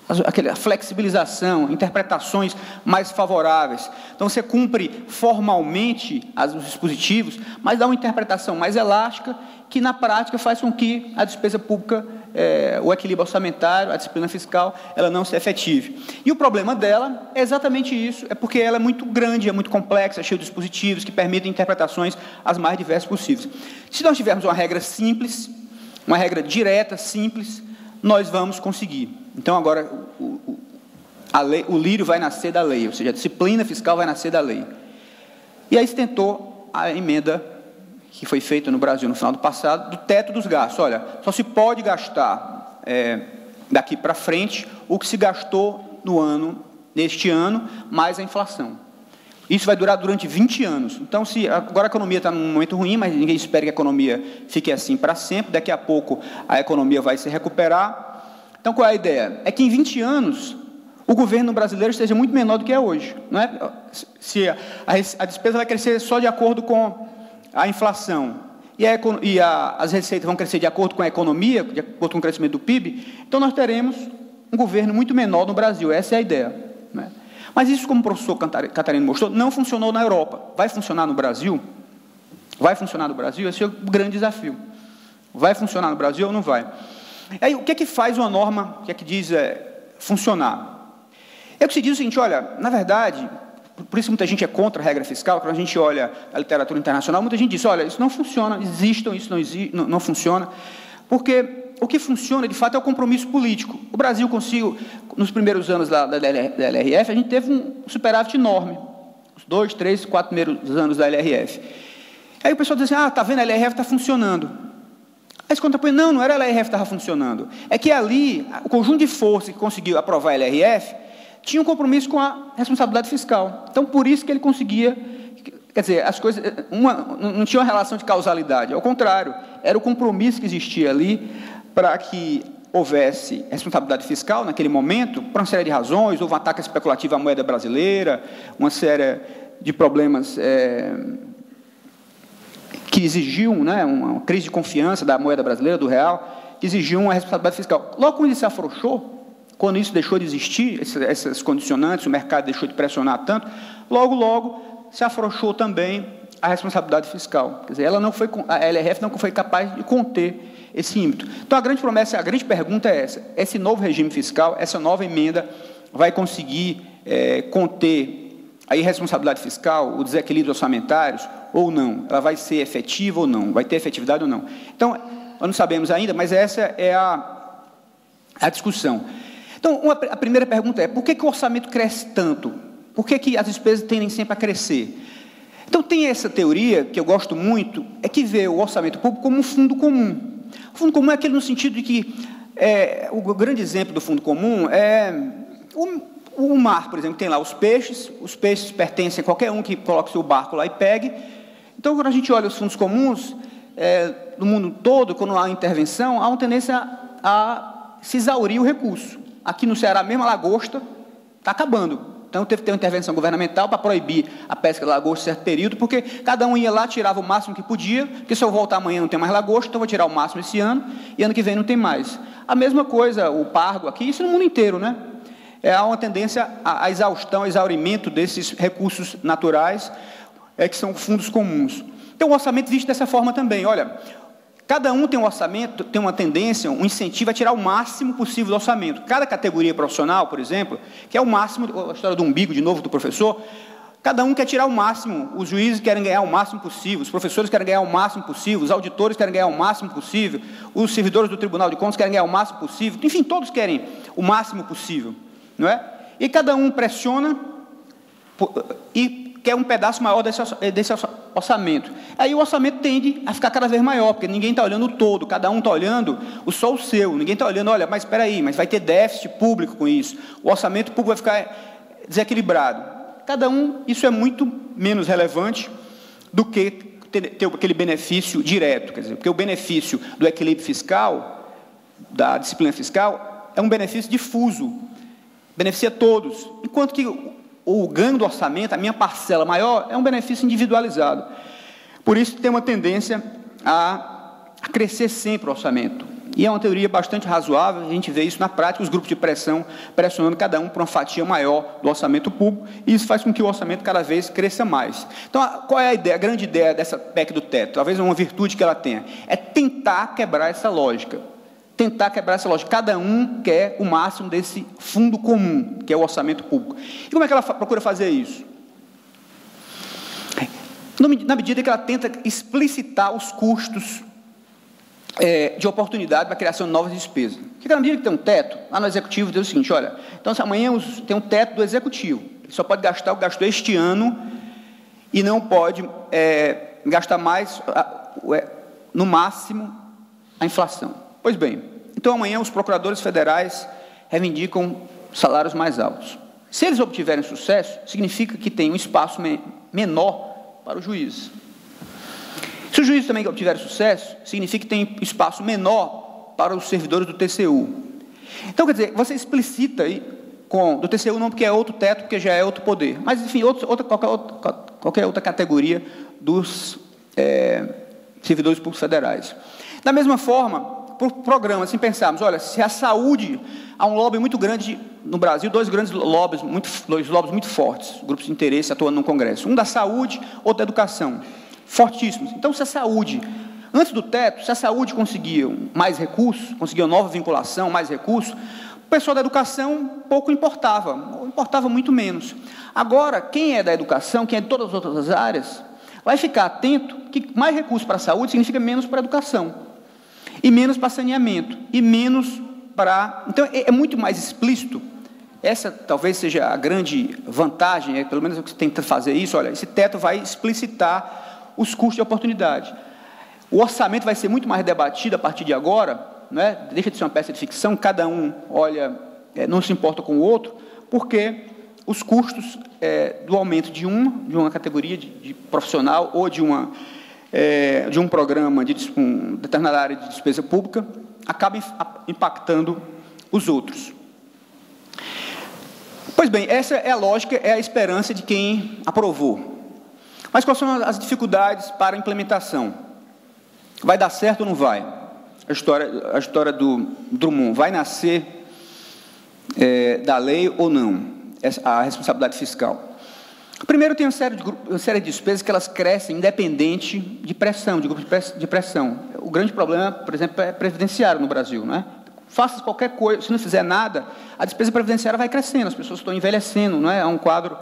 a flexibilização, interpretações mais favoráveis. Então, você cumpre formalmente os dispositivos, mas dá uma interpretação mais elástica, que na prática faz com que a despesa pública, o equilíbrio orçamentário, a disciplina fiscal, ela não se efetive. E o problema dela é exatamente isso, é porque ela é muito grande, é muito complexa, cheia de dispositivos que permitem interpretações as mais diversas possíveis. Se nós tivermos uma regra simples, uma regra direta, simples, nós vamos conseguir. Então, agora, o lírio vai nascer da lei, ou seja, a disciplina fiscal vai nascer da lei. E aí se tentou a emenda que foi feita no Brasil no final do passado, do teto dos gastos. Olha, só se pode gastar daqui para frente o que se gastou neste ano, mais a inflação. Isso vai durar durante 20 anos. Então, agora a economia está num momento ruim, mas ninguém espera que a economia fique assim para sempre. Daqui a pouco a economia vai se recuperar. Então, qual é a ideia? É que em 20 anos o governo brasileiro esteja muito menor do que é hoje. Não é? Se a despesa vai crescer só de acordo com a inflação e as receitas vão crescer de acordo com a economia, de acordo com o crescimento do PIB, então nós teremos um governo muito menor no Brasil. Essa é a ideia. Não é? Mas isso, como o professor Catarino mostrou, não funcionou na Europa. Vai funcionar no Brasil? Vai funcionar no Brasil? Esse é o grande desafio. Vai funcionar no Brasil ou não vai? Aí, o que é que faz uma norma, o que é que diz funcionar? É que se diz o seguinte, olha, na verdade, por isso muita gente é contra a regra fiscal, quando a gente olha a literatura internacional, muita gente diz, olha, isso não funciona, isso não funciona, porque o que funciona, de fato, é o compromisso político. O Brasil conseguiu, nos primeiros anos da LRF, a gente teve um superávit enorme, os 2, 3, 4 primeiros anos da LRF. Aí o pessoal diz assim, está vendo, a LRF está funcionando. Aí se contrapõe, não era a LRF que estava funcionando. É que ali, o conjunto de forças que conseguiu aprovar a LRF, tinha um compromisso com a responsabilidade fiscal. Então, por isso que ele conseguia, quer dizer, as coisas, não tinha uma relação de causalidade, ao contrário, era o compromisso que existia ali para que houvesse responsabilidade fiscal naquele momento, por uma série de razões, houve um ataque especulativo à moeda brasileira, uma série de problemas que exigiam, né, uma crise de confiança da moeda brasileira, do real, que exigiam uma responsabilidade fiscal. Logo quando isso se afrouxou, quando isso deixou de existir, esses condicionantes, o mercado deixou de pressionar tanto, logo se afrouxou também a responsabilidade fiscal. Quer dizer, a LRF não foi capaz de conter esse ímpeto. Então, a grande promessa, a grande pergunta é essa: esse novo regime fiscal, essa nova emenda, vai conseguir conter a irresponsabilidade fiscal, o desequilíbrio orçamentários, ou não? Ela vai ser efetiva ou não? Vai ter efetividade ou não? Então, nós não sabemos ainda, mas essa é a discussão. Então, a primeira pergunta é, por que o orçamento cresce tanto? Por que as despesas tendem sempre a crescer? Então, tem essa teoria, que eu gosto muito, é que vê o orçamento público como um fundo comum. O fundo comum é aquele no sentido de que, o grande exemplo do fundo comum é o mar, por exemplo, tem lá os peixes pertencem a qualquer um que coloque seu barco lá e pegue. Então, quando a gente olha os fundos comuns, no mundo todo, quando há intervenção, há uma tendência a se exaurir o recurso. Aqui no Ceará mesmo, a lagosta está acabando. Então, teve que ter uma intervenção governamental para proibir a pesca da lagosta em certo período, porque cada um ia lá, tirava o máximo que podia, porque se eu voltar amanhã não tem mais lagosta, então eu vou tirar o máximo esse ano, e ano que vem não tem mais. A mesma coisa, o pargo aqui, isso no mundo inteiro, né? Há uma tendência à exaustão, ao exaurimento desses recursos naturais, que são fundos comuns. Então, o orçamento existe dessa forma também. Olha, cada um tem um orçamento, tem uma tendência, um incentivo a tirar o máximo possível do orçamento. Cada categoria profissional, por exemplo, que é o máximo, a história do umbigo, de novo, do professor, cada um quer tirar o máximo. Os juízes querem ganhar o máximo possível, os professores querem ganhar o máximo possível, os auditores querem ganhar o máximo possível, os servidores do Tribunal de Contas querem ganhar o máximo possível, enfim, todos querem o máximo possível, não é? E cada um pressiona e quer um pedaço maior desse orçamento. Aí o orçamento tende a ficar cada vez maior, porque ninguém está olhando o todo, cada um está olhando só o seu, ninguém está olhando, olha, mas espera aí, mas vai ter déficit público com isso, o orçamento público vai ficar desequilibrado. Cada um, isso é muito menos relevante do que ter aquele benefício direto, quer dizer, porque o benefício do equilíbrio fiscal, da disciplina fiscal, é um benefício difuso, beneficia todos, enquanto que o ganho do orçamento, a minha parcela maior, é um benefício individualizado. Por isso tem uma tendência a crescer sempre o orçamento. E é uma teoria bastante razoável, a gente vê isso na prática, os grupos de pressão pressionando cada um por uma fatia maior do orçamento público, e isso faz com que o orçamento cada vez cresça mais. Então, qual é a ideia, a grande ideia dessa PEC do teto? Talvez uma virtude que ela tenha, é tentar quebrar essa lógica. Tentar quebrar essa lógica. Cada um quer o máximo desse fundo comum, que é o orçamento público. E como é que ela procura fazer isso? Na medida que ela tenta explicitar os custos de oportunidade para a criação de novas despesas. Porque na medida que tem um teto, lá no Executivo diz o seguinte, olha, então se amanhã tem um teto do Executivo, ele só pode gastar o que gastou este ano e não pode gastar mais, no máximo, a inflação. Pois bem, então amanhã os procuradores federais reivindicam salários mais altos. Se eles obtiverem sucesso, significa que tem um espaço menor para o juiz. Se o juiz também obtiver sucesso, significa que tem espaço menor para os servidores do TCU. Então, quer dizer, você explicita aí, do TCU não porque é outro teto, porque já é outro poder, mas, enfim, qualquer outra categoria dos servidores públicos federais. Da mesma forma, programa, assim pensarmos, olha, se a saúde, há um lobby muito grande no Brasil, dois lobbies muito fortes, grupos de interesse atuando no Congresso, um da saúde, outro da educação, fortíssimos. Então, se a saúde, antes do teto, se a saúde conseguia mais recursos, conseguia nova vinculação, mais recursos, o pessoal da educação pouco importava, ou importava muito menos. Agora, quem é da educação, quem é de todas as outras áreas, vai ficar atento que mais recursos para a saúde significa menos para a educação, e menos para saneamento, e menos para... Então, é muito mais explícito. Essa talvez seja a grande vantagem, pelo menos eu tento fazer isso, olha, esse teto vai explicitar os custos de oportunidade. O orçamento vai ser muito mais debatido a partir de agora, né? Deixa de ser uma peça de ficção, cada um olha, não se importa com o outro, porque os custos do aumento de uma categoria de profissional ou de um programa de determinada área de despesa pública acaba impactando os outros. Pois bem, essa é a lógica, é a esperança de quem aprovou. Mas quais são as dificuldades para a implementação? Vai dar certo ou não vai? A história do Drummond, vai nascer da lei ou não? A responsabilidade fiscal. Primeiro, tem uma série de despesas que elas crescem independente de pressão, de grupos de pressão. O grande problema, por exemplo, é previdenciário no Brasil, né? Faça qualquer coisa, se não fizer nada, a despesa previdenciária vai crescendo, as pessoas estão envelhecendo, não é? É um quadro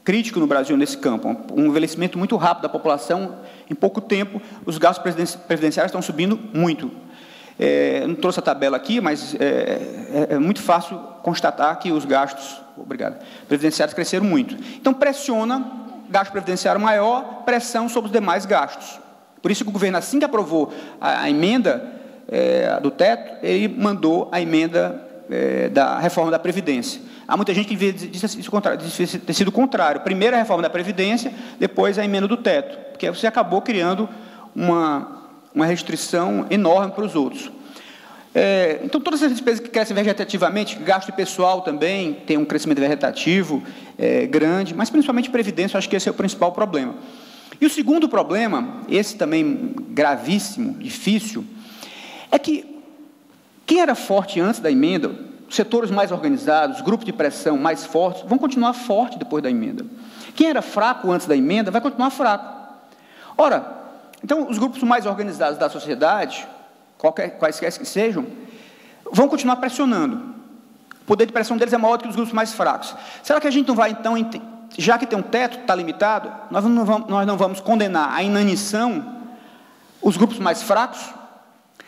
crítico no Brasil nesse campo, um envelhecimento muito rápido da população, em pouco tempo, os gastos previdenciários estão subindo muito. Eu não trouxe a tabela aqui, mas é muito fácil constatar que os gastos, previdenciários cresceram muito. Então, pressiona, gasto previdenciário maior, pressão sobre os demais gastos. Por isso que o governo, assim que aprovou a emenda do teto, ele mandou a emenda da reforma da Previdência. Há muita gente que disse ter sido o contrário. Primeiro a reforma da Previdência, depois a emenda do teto, porque você acabou criando uma restrição enorme para os outros. Então, todas essas despesas que crescem vegetativamente, gasto pessoal também tem um crescimento vegetativo grande, mas principalmente previdência, eu acho que esse é o principal problema. E o segundo problema, esse também gravíssimo, difícil, é que quem era forte antes da emenda, setores mais organizados, grupos de pressão mais fortes, vão continuar fortes depois da emenda. Quem era fraco antes da emenda vai continuar fraco. Ora, então, os grupos mais organizados da sociedade, quaisquer que sejam, vão continuar pressionando. O poder de pressão deles é maior do que os grupos mais fracos. Será que a gente não vai, então, já que tem um teto, está limitado, nós não vamos condenar a inanição os grupos mais fracos?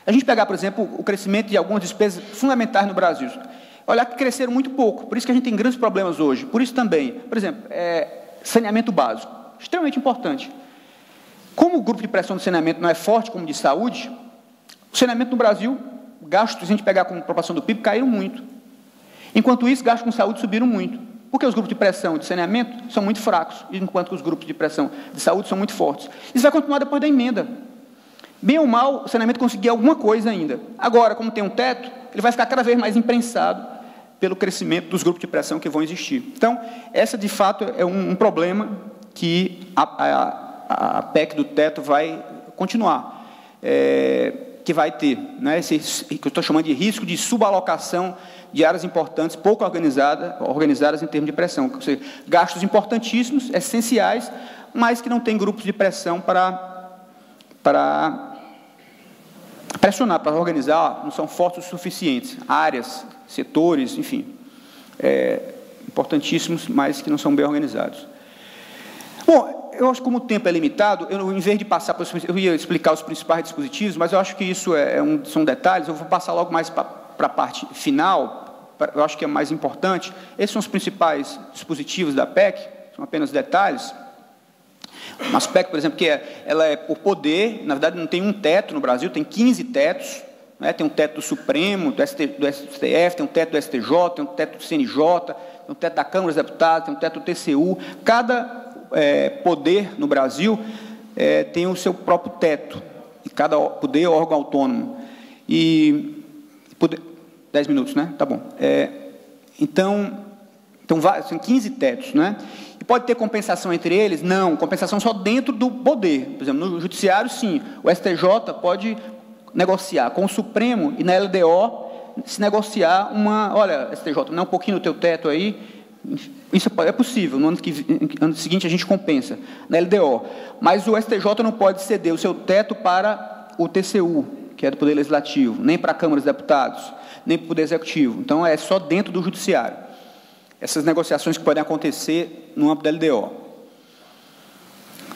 A gente pegar, por exemplo, o crescimento de algumas despesas fundamentais no Brasil. Olhar que cresceram muito pouco, por isso que a gente tem grandes problemas hoje. Por isso também, por exemplo, saneamento básico, extremamente importante. Como o grupo de pressão do saneamento não é forte como de saúde, o saneamento no Brasil, gastos, se a gente pegar com a proporção do PIB, caíram muito. Enquanto isso, gastos com saúde subiram muito. Porque os grupos de pressão de saneamento são muito fracos, enquanto que os grupos de pressão de saúde são muito fortes. Isso vai continuar depois da emenda. Bem ou mal, o saneamento conseguiu alguma coisa ainda. Agora, como tem um teto, ele vai ficar cada vez mais imprensado pelo crescimento dos grupos de pressão que vão existir. Então, essa, de fato, é um problema que a PEC do teto vai continuar, que vai ter, né, esse que eu estou chamando de risco de subalocação de áreas importantes, pouco organizadas em termos de pressão, ou seja, gastos importantíssimos, essenciais, mas que não tem grupos de pressão para pressionar, para organizar, não são fortes o suficientes, áreas, setores, enfim, importantíssimos, mas que não são bem organizados. Bom, eu acho que como o tempo é limitado, em vez de passar eu ia explicar os principais dispositivos, mas eu acho que isso são detalhes, eu vou passar logo mais para a parte final, eu acho que é mais importante. Esses são os principais dispositivos da PEC, são apenas detalhes. Um aspecto, por exemplo, que ela é por poder, na verdade não tem um teto no Brasil, tem 15 tetos, né? Tem um teto do Supremo, do STF, tem um teto do STJ, tem um teto do CNJ, tem um teto da Câmara dos Deputados, tem um teto do TCU. Cada poder no Brasil tem o seu próprio teto, e cada poder é órgão autônomo. 10 minutos, né? Tá bom. Então são 15 tetos, né? E pode ter compensação entre eles? Não, compensação só dentro do poder. Por exemplo, no judiciário, sim. O STJ pode negociar com o Supremo e na LDO se negociar olha, STJ, não um pouquinho no teu teto aí, isso é possível, no ano seguinte a gente compensa, na LDO, mas o STJ não pode ceder o seu teto para o TCU, que é do Poder Legislativo, nem para a Câmara dos Deputados, nem para o Poder Executivo, então é só dentro do Judiciário, essas negociações que podem acontecer no âmbito da LDO,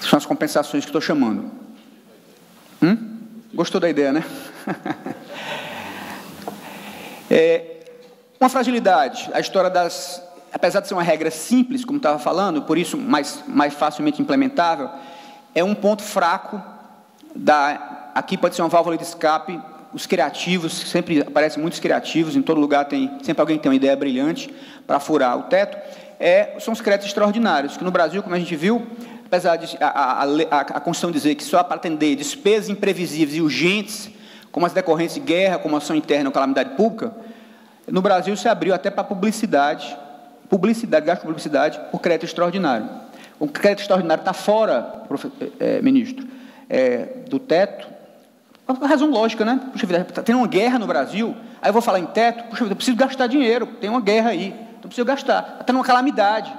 são as compensações que estou chamando. Gostou da ideia, né? Uma fragilidade, a história apesar de ser uma regra simples, como estava falando, por isso mais facilmente implementável, é um ponto fraco, aqui pode ser uma válvula de escape, os criativos, sempre aparecem muitos criativos, em todo lugar sempre alguém tem uma ideia brilhante para furar o teto, são os créditos extraordinários, que no Brasil, como a gente viu, apesar de a Constituição dizer que só para atender despesas imprevisíveis e urgentes, como as decorrentes de guerra, como ação interna ou calamidade pública, no Brasil se abriu até para publicidade, gasto de publicidade por crédito extraordinário. O crédito extraordinário está fora, ministro, do teto, por uma razão lógica, né? Puxa vida, está tendo uma guerra no Brasil, aí eu vou falar em teto, puxa vida, eu preciso gastar dinheiro, tem uma guerra aí, então eu preciso gastar, está tendo uma calamidade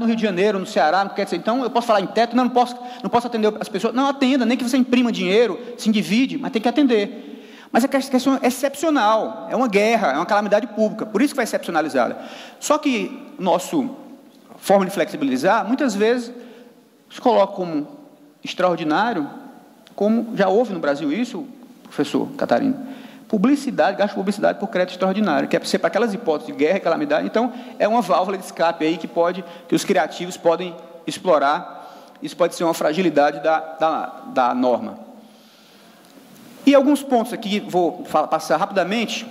no Rio de Janeiro, no Ceará, não quer dizer, então eu posso falar em teto, não posso atender as pessoas, não atenda, nem que você imprima dinheiro, se endivide, mas tem que atender. Mas a questão é excepcional, é uma guerra, é uma calamidade pública, por isso que vai excepcionalizada. Só que nosso forma de flexibilizar, muitas vezes, se coloca como extraordinário, como já houve no Brasil isso, professor Catarina, gasto de publicidade por crédito extraordinário, que é para aquelas hipóteses de guerra e calamidade, então é uma válvula de escape aí que os criativos podem explorar, isso pode ser uma fragilidade da norma. E alguns pontos aqui, vou passar rapidamente,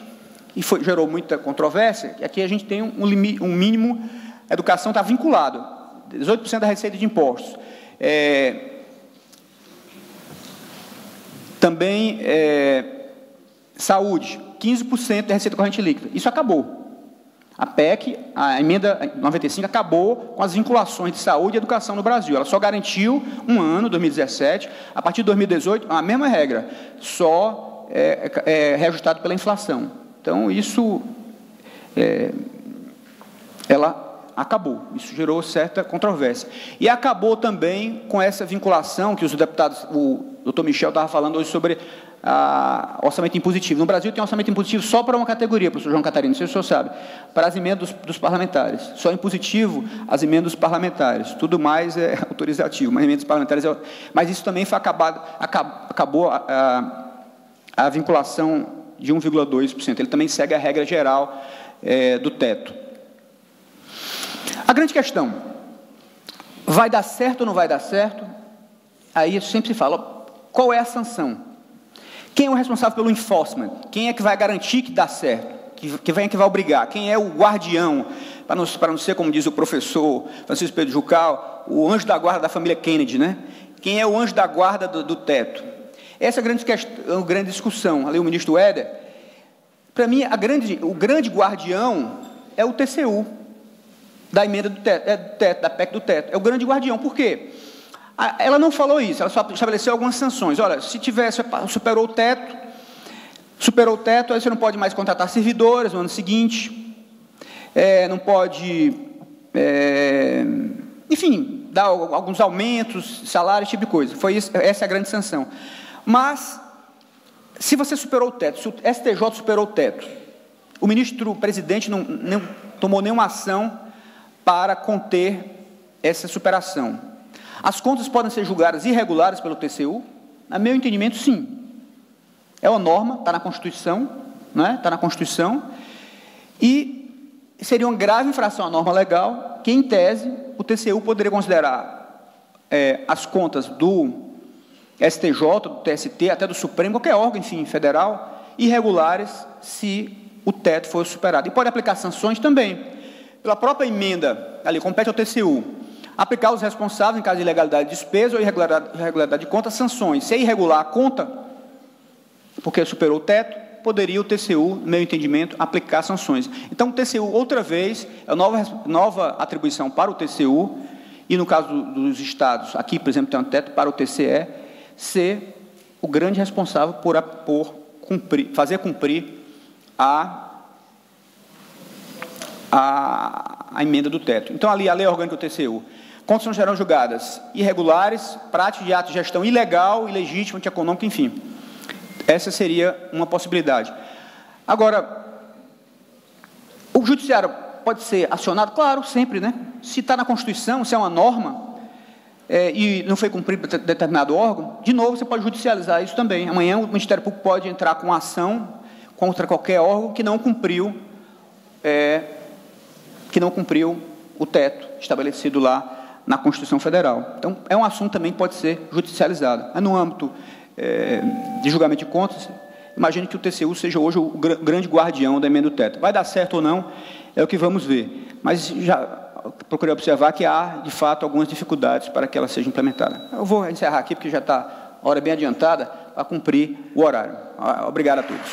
e gerou muita controvérsia, aqui a gente tem um mínimo, a educação está vinculado, 18% da receita de impostos. Também, saúde, 15% da receita corrente líquida. Isso acabou. A PEC, a emenda 95, acabou com as vinculações de saúde e educação no Brasil. Ela só garantiu um ano, 2017, a partir de 2018, a mesma regra, só reajustado pela inflação. Então, isso, ela acabou. Isso gerou certa controvérsia. E acabou também com essa vinculação que os deputados, o doutor Michel estava falando hoje sobre orçamento impositivo. No Brasil tem orçamento impositivo só para uma categoria, professor João Catarino, não sei se o senhor sabe, para as emendas dos parlamentares. Só impositivo as emendas dos parlamentares. Tudo mais é autorizativo, mas emendas parlamentares mas isso também foi acabou a vinculação de 1,2%. Ele também segue a regra geral do teto. A grande questão, vai dar certo ou não vai dar certo? Aí sempre se fala, qual é a sanção? Quem é o responsável pelo enforcement? Quem é que vai garantir que dá certo? Quem é que vai obrigar? Quem é o guardião? Para não ser, como diz o professor Francisco Pedro Jucal, o anjo da guarda da família Kennedy, né? Quem é o anjo da guarda do teto? Essa é a grande discussão. Ali o ministro Éder, para mim, o grande guardião é o TCU, da emenda do teto, da PEC do teto. É o grande guardião. Por quê? Ela não falou isso, ela só estabeleceu algumas sanções. Olha, se superou o teto, aí você não pode mais contratar servidores no ano seguinte, não pode, enfim, dar alguns aumentos, salário, esse tipo de coisa. Essa é a grande sanção. Mas, se você superou o teto, se o STJ superou o teto, o ministro-presidente não tomou nenhuma ação para conter essa superação. As contas podem ser julgadas irregulares pelo TCU? A meu entendimento, sim. É uma norma, está na Constituição, né? Está na Constituição, e seria uma grave infração à norma legal, que, em tese, o TCU poderia considerar as contas do STJ, do TST, até do Supremo, qualquer órgão, enfim, federal, irregulares, se o teto for superado. E pode aplicar sanções também. Pela própria emenda, ali, compete ao TCU, aplicar os responsáveis em caso de ilegalidade de despesa ou irregularidade de conta, sanções. Se é irregular a conta, porque superou o teto, poderia o TCU, no meu entendimento, aplicar sanções. Então, o TCU, outra vez, é nova atribuição para o TCU, e no caso dos estados, aqui, por exemplo, tem um teto para o TCE, ser o grande responsável por fazer cumprir a emenda do teto. Então, ali, a lei orgânica do TCU. Contas não serão julgadas irregulares, práticas de ato de gestão ilegal, ilegítima, antieconômica, enfim. Essa seria uma possibilidade. Agora, o judiciário pode ser acionado? Claro, sempre, né? Se está na Constituição, se é uma norma, e não foi cumprido por determinado órgão, de novo, você pode judicializar isso também. Amanhã o Ministério Público pode entrar com ação contra qualquer órgão que não cumpriu o teto estabelecido lá na Constituição Federal. Então, é um assunto também que pode ser judicializado. Mas no âmbito de julgamento de contas, imagine que o TCU seja hoje o grande guardião da emenda do teto. Vai dar certo ou não, é o que vamos ver. Mas já procurei observar que há, de fato, algumas dificuldades para que ela seja implementada. Eu vou encerrar aqui, porque já está a hora bem adiantada, para cumprir o horário. Obrigado a todos.